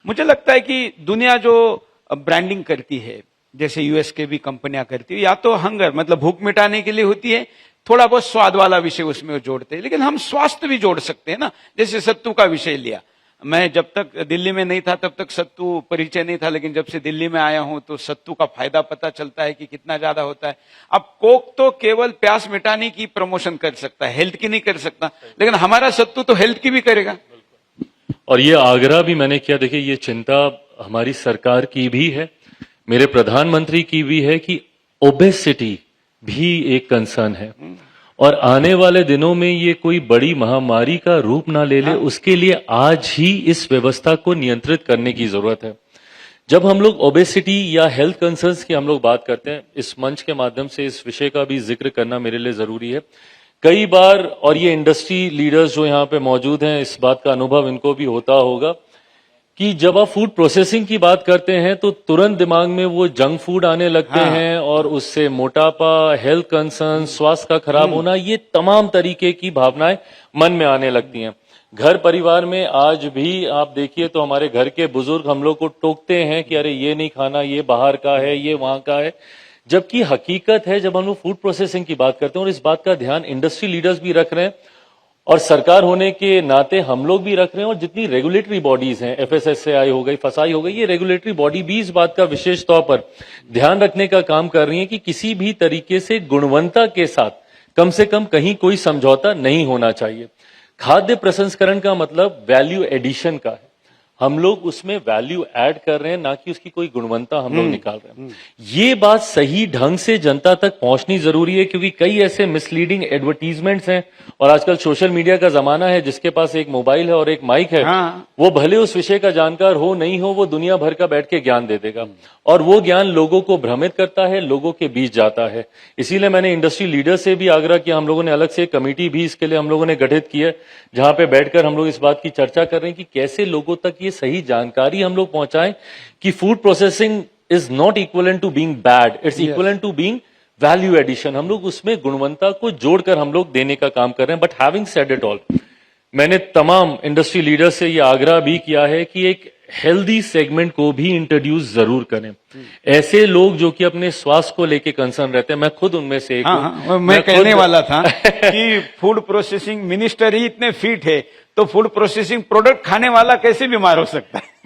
मुझे लगता है कि दुनिया जो ब्रांडिंग करती है, जैसे यूएस के भी कंपनियां करती है, या तो हंगर मतलब भूख मिटाने के लिए होती है, थोड़ा बहुत स्वाद वाला विषय उसमें वो जोड़ते हैं, लेकिन हम स्वास्थ्य भी जोड़ सकते हैं ना। जैसे सत्तू का विषय लिया, मैं जब तक दिल्ली में नहीं था तब तक सत्तू परिचय नहीं था, लेकिन जब से दिल्ली में आया हूं तो सत्तू का फायदा पता चलता है कि कितना ज्यादा होता है। अब कोक तो केवल प्यास मिटाने की प्रमोशन कर सकता है, हेल्थ की नहीं कर सकता, लेकिन हमारा सत्तू तो हेल्थ की भी करेगा। और ये आग्रह भी मैंने किया, देखिए ये चिंता हमारी सरकार की भी है, मेरे प्रधानमंत्री की भी है कि ओबेसिटी भी एक कंसर्न है और आने वाले दिनों में ये कोई बड़ी महामारी का रूप ना ले ले, उसके लिए आज ही इस व्यवस्था को नियंत्रित करने की जरूरत है। जब हम लोग ओबेसिटी या हेल्थ कंसर्न्स की हम लोग बात करते हैं, इस मंच के माध्यम से इस विषय का भी जिक्र करना मेरे लिए जरूरी है। कई बार, और ये इंडस्ट्री लीडर्स जो यहाँ पे मौजूद हैं, इस बात का अनुभव इनको भी होता होगा कि जब आप फूड प्रोसेसिंग की बात करते हैं तो तुरंत दिमाग में वो जंक फूड आने लगते हैं और उससे मोटापा, हेल्थ कंसर्न, स्वास्थ्य का खराब होना, ये तमाम तरीके की भावनाएं मन में आने लगती हैं। घर परिवार में आज भी आप देखिए तो हमारे घर के बुजुर्ग हम लोग को टोकते हैं कि अरे ये नहीं खाना, ये बाहर का है, ये वहां का है, जबकि हकीकत है जब हम लोग फूड प्रोसेसिंग की बात करते हैं, और इस बात का ध्यान इंडस्ट्री लीडर्स भी रख रहे हैं और सरकार होने के नाते हम लोग भी रख रहे हैं, और जितनी रेगुलेटरी बॉडीज हैं, एफएसएसएआई हो गई, फसाई हो गई, ये रेगुलेटरी बॉडी भी इस बात का विशेष तौर पर ध्यान रखने का काम कर रही है कि किसी भी तरीके से गुणवत्ता के साथ कम से कम कहीं कोई समझौता नहीं होना चाहिए। खाद्य प्रसंस्करण का मतलब वैल्यू एडिशन का है, हम लोग उसमें वैल्यू ऐड कर रहे हैं, ना कि उसकी कोई गुणवत्ता हम लोग निकाल रहे हैं। ये बात सही ढंग से जनता तक पहुंचनी जरूरी है, क्योंकि कई ऐसे मिसलीडिंग एडवर्टीजमेंट्स हैं, और आजकल सोशल मीडिया का जमाना है, जिसके पास एक मोबाइल है और एक माइक है, वो भले उस विषय का जानकार हो नहीं हो, वो दुनिया भर का बैठ के ज्ञान दे देगा, और वो ज्ञान लोगों को भ्रमित करता है, लोगों के बीच जाता है। इसीलिए मैंने इंडस्ट्री लीडर से भी आग्रह किया, हम लोगों ने अलग से एक कमेटी भी इसके लिए हम लोगों ने गठित की है, जहां पे बैठकर हम लोग इस बात की चर्चा कर रहे हैं कि कैसे लोगों तक ये सही जानकारी हम लोग पहुंचाएं कि food processing is not equivalent to being bad, it's equivalent to being value addition. हम लोग उसमें गुणवत्ता को जोड़कर हम लोग देने का काम कर रहे हैं। But having said it all, मैंने तमाम इंडस्ट्री लीडर से यह आग्रह भी किया है कि एक हेल्दी सेगमेंट को भी इंट्रोड्यूस जरूर करें। ऐसे लोग जो कि अपने स्वास्थ्य को लेके कंसर्न रहते हैं, मैं खुद उनमें से एक हूं। मैं कहने वाला था कि फूड प्रोसेसिंग मिनिस्टर ही इतने फिट है, तो फूड प्रोसेसिंग प्रोडक्ट खाने वाला कैसे बीमार हो सकता है।